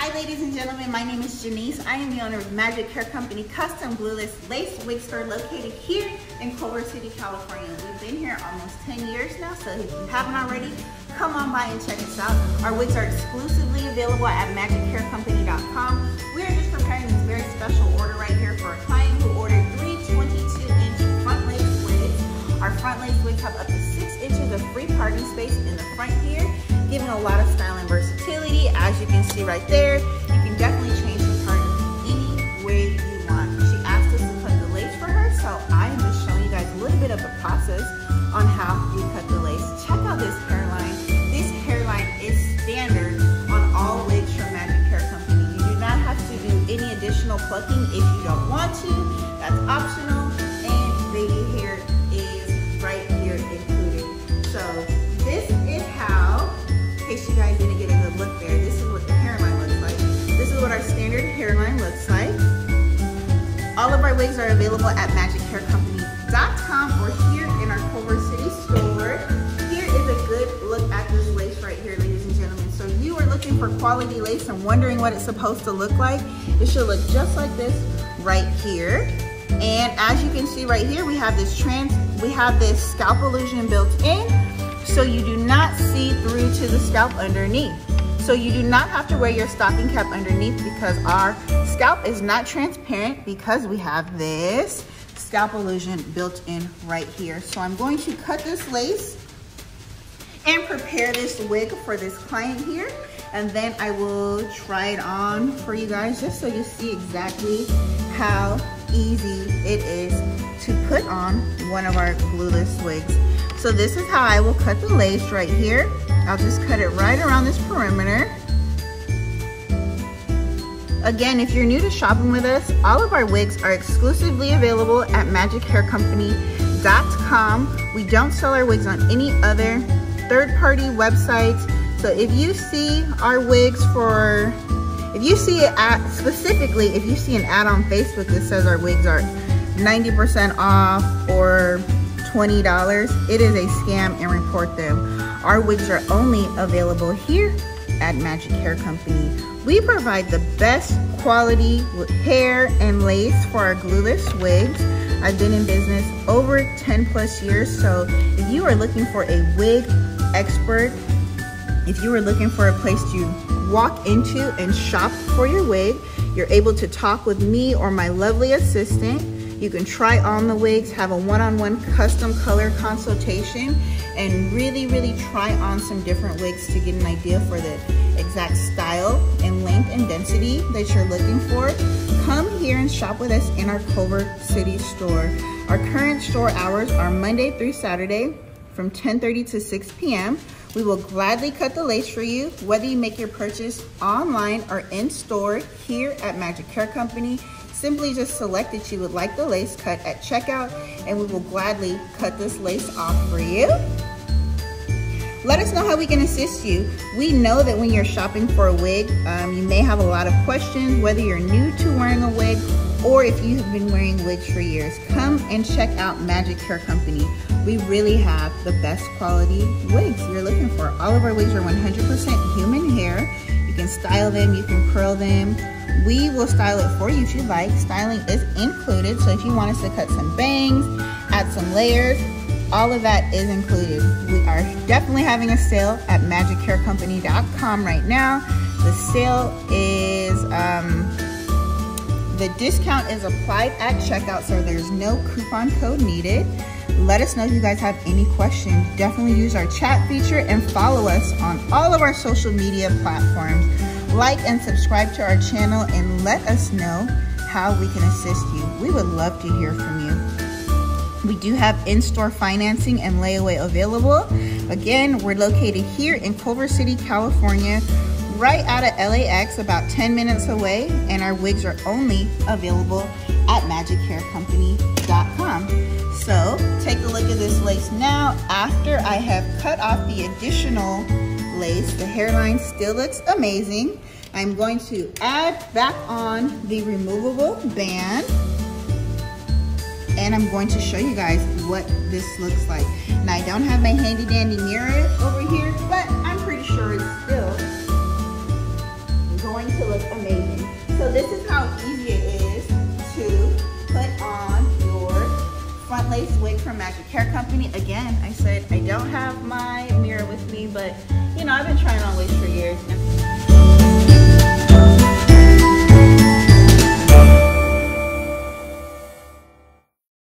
Hi ladies and gentlemen, my name is Janice. I am the owner of Magic Hair Company Custom Glueless Lace Wig Store located here in Culver City, California. We've been here almost 10 years now, so if you haven't already, come on by and check us out. Our wigs are exclusively available at MagicHairCompany.com. We are just preparing this very special order right here for a client who ordered 3 22-inch front lace wigs. Our front lace wigs have up to 6 inches of free parting space in the front here, giving a lot of style and versatility. As you can see right there, you can definitely change the part of any wig you want. She asked us to cut the lace for her, so I am just showing you guys a little bit of the process on how we cut the lace. Check out this hairline. This hairline is standard on all wigs from Magic Hair Company. You do not have to do any additional plucking if you don't want to. That's optional, and baby hair is right here included. So this is how, in case you guys didn't get a good look there, this is what the hairline looks like. This is what our standard hairline looks like. All of our wigs are available at MagicHairCompany.com or here in our Culver City store. Here is a good look at this lace right here, ladies and gentlemen. So if you are looking for quality lace and wondering what it's supposed to look like, it should look just like this right here. And as you can see right here, we have this scalp illusion built in, so you do not see through to the scalp underneath. So you do not have to wear your stocking cap underneath because our scalp is not transparent because we have this scalp illusion built in right here. So I'm going to cut this lace and prepare this wig for this client here, and then I will try it on for you guys just so you see exactly how easy it is to put on one of our glueless wigs. So this is how I will cut the lace right here. I'll just cut it right around this perimeter. Again, if you're new to shopping with us, all of our wigs are exclusively available at MagicHairCompany.com. We don't sell our wigs on any other third-party websites. So if you see our wigs if you see an ad, specifically if you see an ad on Facebook that says our wigs are 90% off or $20, it is a scam, and report them. Our wigs are only available here at Magic Hair Company. We provide the best quality hair and lace for our glueless wigs. I've been in business over 10 plus years, so if you are looking for a wig expert, if you are looking for a place to walk into and shop for your wig, you're able to talk with me or my lovely assistant. You can try on the wigs, have a one-on-one custom color consultation, and really try on some different wigs to get an idea for the exact style and length and density that you're looking for. Come here and shop with us in our Culver City store. Our current store hours are Monday through Saturday from 10:30 to 6 p.m. We will gladly cut the lace for you, whether you make your purchase online or in store here at Magic Hair Company. Simply just select that you would like the lace cut at checkout, and we will gladly cut this lace off for you. Let us know how we can assist you. We know that when you're shopping for a wig, you may have a lot of questions, whether you're new to wearing a wig or if you have been wearing wigs for years. Come and check out Magic Hair Company. We really have the best quality wigs you're looking for. All of our wigs are 100% human hair. You can style them, you can curl them. We will style it for you if you like. Styling is included, so if you want us to cut some bangs, add some layers, all of that is included. We are definitely having a sale at MagicHairCompany.com right now. The sale is, the discount is applied at checkout, so there's no coupon code needed. Let us know if you guys have any questions. Definitely use our chat feature and follow us on all of our social media platforms. Like and subscribe to our channel and let us know how we can assist you. We would love to hear from you. We do have in-store financing and layaway available. Again, we're located here in Culver City, California, right out of LAX, about 10 minutes away, and our wigs are only available at MagicHairCompany.com. So take a look at this lace now. After I have cut off the additional lace, the hairline still looks amazing. I'm going to add back on the removable band, and I'm going to show you guys what this looks like. Now, I don't have my handy dandy mirror over here, but I'm pretty sure it's still going to look amazing. So this is how easy it is to put on your front lace wig from Magic Hair Company. Again, I said I don't have my mirror with me, but you know, I've been trying on wigs for years, and